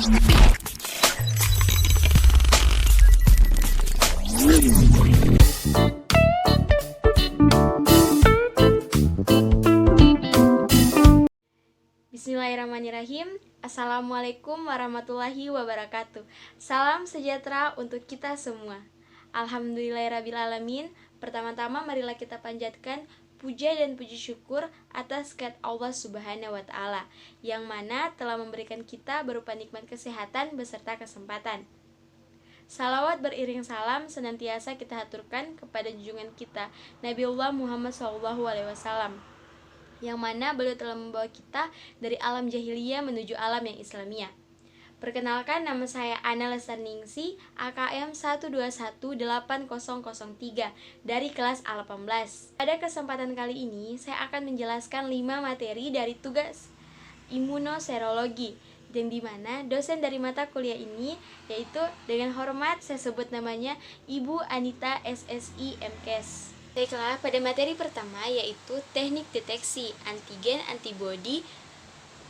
Bismillahirrahmanirrahim. Assalamualaikum warahmatullahi wabarakatuh. Salam sejahtera untuk kita semua. Alhamdulillahirrabbilalamin. Pertama-tama marilah kita panjatkan puja dan puji syukur atas kehadirat Allah Subhanahu wa Ta'ala, yang mana telah memberikan kita berupa nikmat kesehatan beserta kesempatan. Salawat beriring salam senantiasa kita haturkan kepada junjungan kita Nabiullah Muhammad SAW, yang mana beliau telah membawa kita dari alam jahiliyah menuju alam yang Islamiyah. Perkenalkan, nama saya Ana Lesarningsi, AKM 1218003 dari kelas A18. Pada kesempatan kali ini, saya akan menjelaskan 5 materi dari tugas imunoserologi, dan dimana dosen dari mata kuliah ini yaitu dengan hormat saya sebut namanya Ibu Anita SSI MKes. Baiklah, pada materi pertama yaitu teknik deteksi antigen antibodi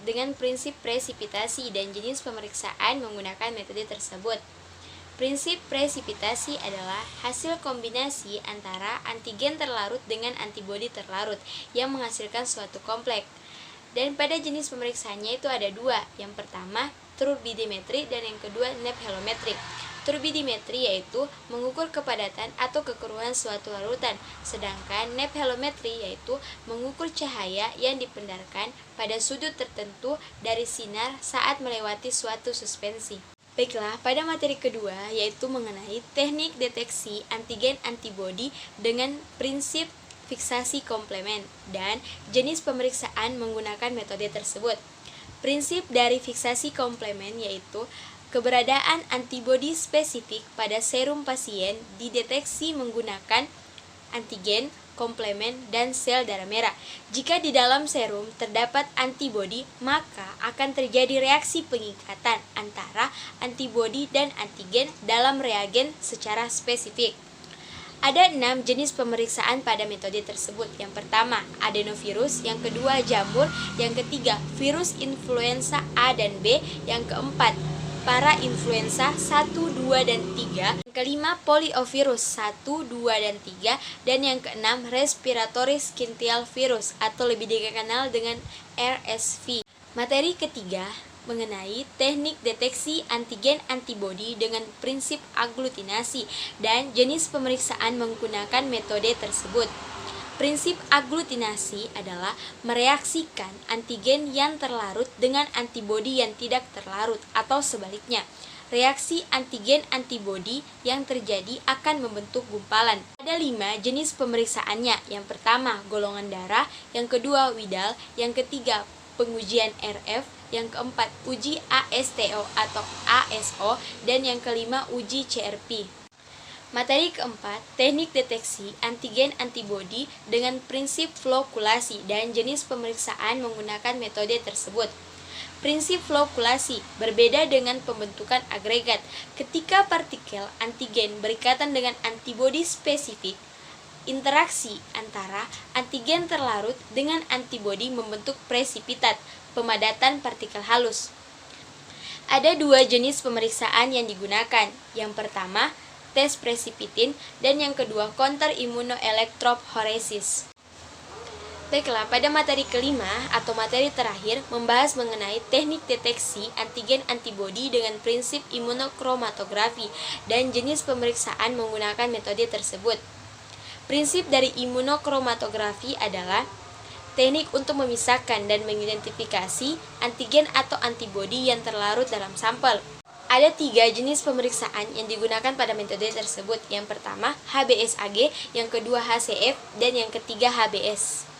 dengan prinsip presipitasi dan jenis pemeriksaan menggunakan metode tersebut. Prinsip presipitasi adalah hasil kombinasi antara antigen terlarut dengan antibodi terlarut yang menghasilkan suatu kompleks. Dan pada jenis pemeriksaannya itu ada dua. Yang pertama turbidimetri dan yang kedua nephelometri. Turbidimetri yaitu mengukur kepadatan atau kekeruhan suatu larutan, sedangkan nephelometri yaitu mengukur cahaya yang dipandarkan pada sudut tertentu dari sinar saat melewati suatu suspensi. Baiklah, pada materi kedua yaitu mengenai teknik deteksi antigen antibodi dengan prinsip fiksasi komplemen dan jenis pemeriksaan menggunakan metode tersebut. Prinsip dari fiksasi komplemen yaitu keberadaan antibodi spesifik pada serum pasien dideteksi menggunakan antigen, komplemen, dan sel darah merah. Jika di dalam serum terdapat antibodi, maka akan terjadi reaksi pengikatan antara antibodi dan antigen dalam reagen secara spesifik. Ada 6 jenis pemeriksaan pada metode tersebut. Yang pertama, adenovirus, yang kedua jamur, yang ketiga virus influenza A dan B, yang keempat para influenza 1, 2, dan 3, yang kelima poliovirus 1, 2, dan 3, dan yang keenam respiratory syncytial virus atau lebih dikenal dengan RSV. Materi ketiga mengenai teknik deteksi antigen antibodi dengan prinsip aglutinasi dan jenis pemeriksaan menggunakan metode tersebut. Prinsip aglutinasi adalah mereaksikan antigen yang terlarut dengan antibodi yang tidak terlarut atau sebaliknya. Reaksi antigen antibodi yang terjadi akan membentuk gumpalan. Ada 5 jenis pemeriksaannya. Yang pertama, golongan darah, yang kedua Widal, yang ketiga pengujian RF, yang keempat uji ASTO atau ASO, dan yang kelima uji CRP. Materi keempat, teknik deteksi antigen antibodi dengan prinsip flokulasi dan jenis pemeriksaan menggunakan metode tersebut. Prinsip flokulasi berbeda dengan pembentukan agregat. Ketika partikel antigen berikatan dengan antibodi spesifik, interaksi antara antigen terlarut dengan antibodi membentuk presipitat, pemadatan partikel halus. Ada 2 jenis pemeriksaan yang digunakan. Yang pertama, tes presipitin, dan yang kedua counter immunoelectrophoresis. Baiklah, pada materi kelima atau materi terakhir membahas mengenai teknik deteksi antigen antibodi dengan prinsip imunokromatografi dan jenis pemeriksaan menggunakan metode tersebut. Prinsip dari imunokromatografi adalah teknik untuk memisahkan dan mengidentifikasi antigen atau antibodi yang terlarut dalam sampel. Ada 3 jenis pemeriksaan yang digunakan pada metode tersebut. Yang pertama HBsAg, yang kedua HCF, dan yang ketiga HBS.